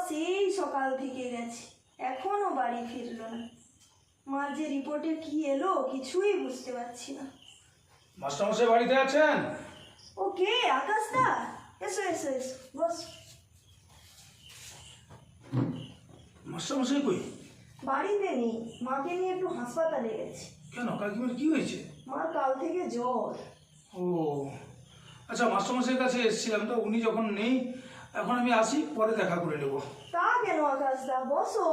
সেই সকাল থেকে গেছে, এখনো বাড়ি ফিরলো না। মার যে রিপোর্টে কি এলো কিছুই বুঝতে পারছি না। মাস্টারমশাই বাড়িতে আছেন? ও কে? আকাশদা? এসো এসো এসো, বস। মাস্টারমশাই কই? বাড়িতে নেই, মাকে নিয়ে একটু হাসপাতালে গেছে। কেন, কাকিমার কি হয়েছে? মার কাল থেকে জ্বর। ও আচ্ছা, মাস্টারমশাইয়ের কাছে এসেছিলাম তো, উনি যখন নেই এখন আমি আসি, পরে দেখা করে নেব। তা কেন আকাশদা, বসো।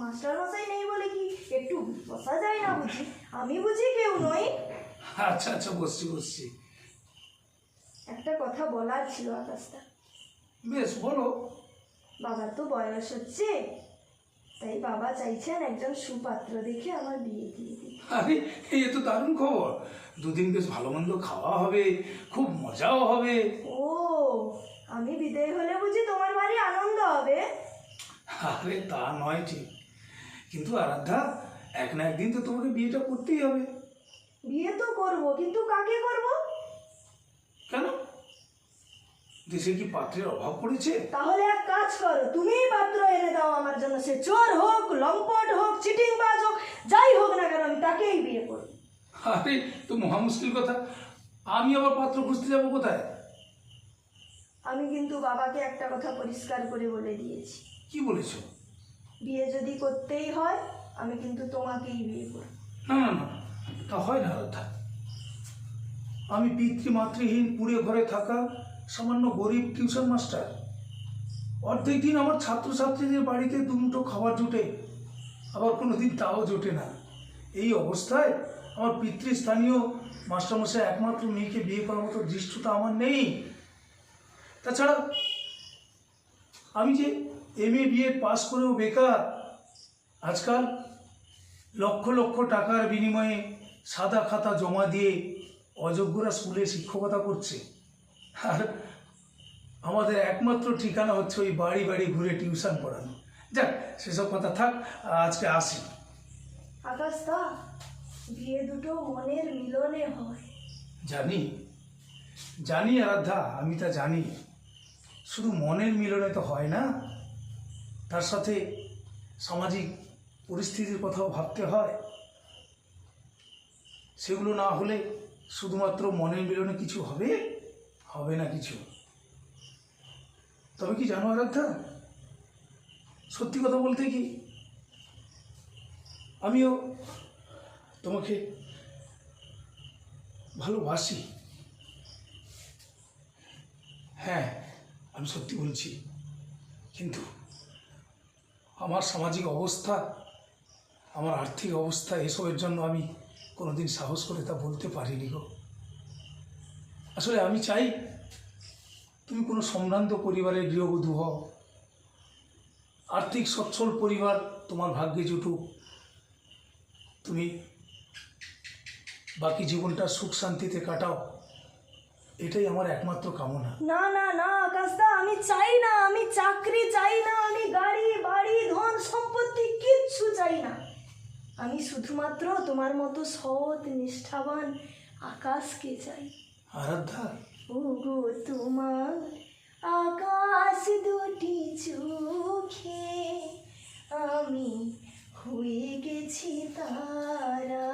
মাস্টার মশাই নেই বলে কি একটু বসা যায় না বুঝি? আমি বুঝি কেউ নই? আচ্ছা আচ্ছা, বসছি। একটা কথা বলার ছিল আকাশদা। বেশ, বলো। বাবার তো বয়স হচ্ছে, তাই বাবা চাইছেন একজন সুপাত্র দেখে আমার বিয়ে দিয়ে দিই। আরে এই তো দারুণ খবর, দুদিন বেশ ভালো মন্দ খাওয়া হবে, খুব মজাও হবে। ও, আমি বিদায় হলে বুঝি তোমার ভারী আনন্দ হবে? আরে তা নয় ঠিক, কিন্তু আরাধ্যা, এক না একদিন তো তোমাকে বিয়েটা করতেই হবে। বিয়ে তো করবো, কিন্তু কাকে করব? কেন, দেশে কি পাত্রের অভাব পড়েছে? তাহলে এক কাজ করো, তুমিই পাত্র এনে দাও আমার জন্য। সে চোর হোক, লম্পট হোক, চিটিংবাজ হোক, যাই হোক না কেন, আমি তাকেই বিয়ে করব। আরে তো মহা মুশকিল কথা, আমি আবার পাত্র খুঁজতে যাবো কোথায়? আমি কিন্তু বাবাকে একটা কথা পরিষ্কার করে বলে দিয়েছি। কি বলেছো? বিয়ে যদি করতেই হয়, আমি কিন্তু তোমাকেই বিয়ে করব। না, তা হয় না আরাধ্যা। আমি পিতৃমাতৃহীন পুড়ে ঘরে থাকা সামান্য গরিব টিউশন মাস্টার, অর্ধেক দিন আমার ছাত্রছাত্রীদের বাড়িতে দুমুঠো খাবার জোটে, আবার কোনো দিন তাও জোটে না। এই অবস্থায় আমার পিতৃস্থানীয় মাস্টারমশাই একমাত্র মেয়েকে বিয়ে করার মতো দৃষ্টতা আমার নেই। তাছাড়া আমি যে MA BEd পাস করেও বেকার। আজকাল লক্ষ লক্ষ টাকার বিনিময়ে সাদা খাতা জমা দিয়ে অযোগ্যরা স্কুলে শিক্ষকতা করছে, আর আমাদের একমাত্র ঠিকানা হচ্ছে ওই বাড়ি বাড়ি ঘুরে টিউশন পড়ানো। যাক, সেসব কথা থাক, আজকে আসি। আকাশদা, বিয়ে দুটো মনের মিলনে হয়। জানি আরাধ্যা, আমি তা জানি। শুধু মনের মিলনে তো হয় না, তার সাথে সামাজিক পরিস্থিতির কথাও ভাবতে হয়। সেগুলো না হলে শুধুমাত্র মনের মিলনে কিছু হবে না কিছু। তবে কি জানো আরাধ্যা, সত্যি কথা বলতে কি, আমিও তোমাকে ভালোবাসি। হ্যাঁ, আমি সত্যি বলছি, কিন্তু আমার সামাজিক অবস্থা, আমার আর্থিক অবস্থা, এসবের জন্য আমি কোনোদিন সাহস করে তা বলতে পারিনি গো। আসলে আমি চাই তুমি কোনো সম্ভ্রান্ত পরিবারের গৃহবধূ হও, আর্থিক সচ্ছল পরিবার তোমার ভাগ্যে জুটুক, তুমি বাকি জীবনটা সুখ শান্তিতে কাটাও, এটাই আমার একমাত্র কামনা। না না না আকাশদা, আমি চাই না, আমি চাকরি চাই না, আমি গাড়ি বাড়ি ধন সম্পত্তি কিচ্ছু চাই না। আমি শুধুমাত্র তোমার মতো সৎ নিষ্ঠাবান আকাশকে চাই। আরাধ্যা, ওগো তোমার আকাশ দুটি চোখে আমি হয়ে গেছি তারা।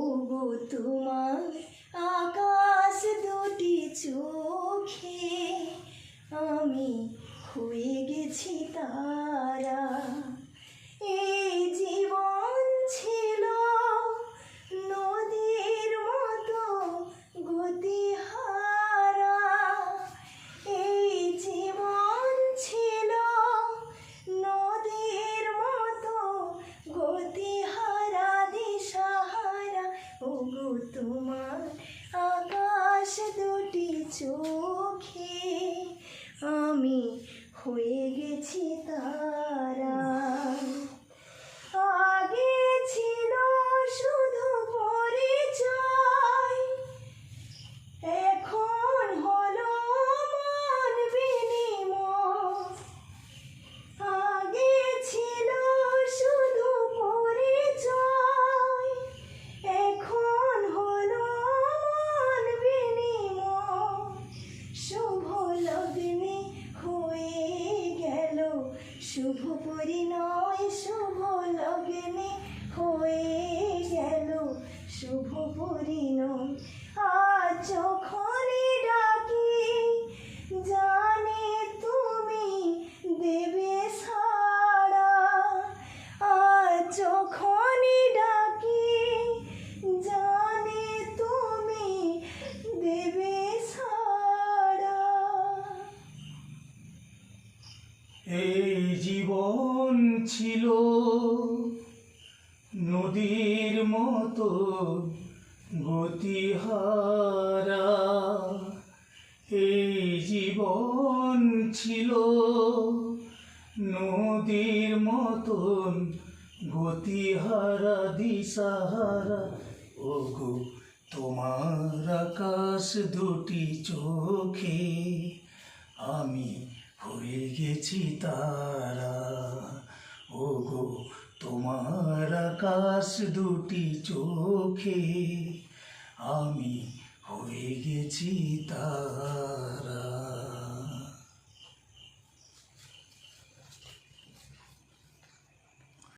ওগো তোমার আকাশ দুটি চোখে আমি হয়ে গেছি তারা। এই জীবন ছিল নদীর মতো গতিহারা, এই জীবন ছিল নদীর মতো গতিহারা দিশাহারা। ওগো তোমার আকাশ দুটি চোখে আমি হয়ে গেছি তারা। আগে ছিল শুধু পরিচয়, এখন হলো মন বিনিময়। আগে ছিল শুধু পরিচয়, এখন হলো মন বিনিময়। শুভ লগ্নে হয়ে গতিহারা এই জীবন ছিল নদীর মতন গতিহারা দিশাহারা। ওগো তোমার আকাশ দুটি চোখে আমি হয়ে গেছি তারা। ওগো তোমার আকাশ দুটি চোখে আমি হয়ে গেছি তারা।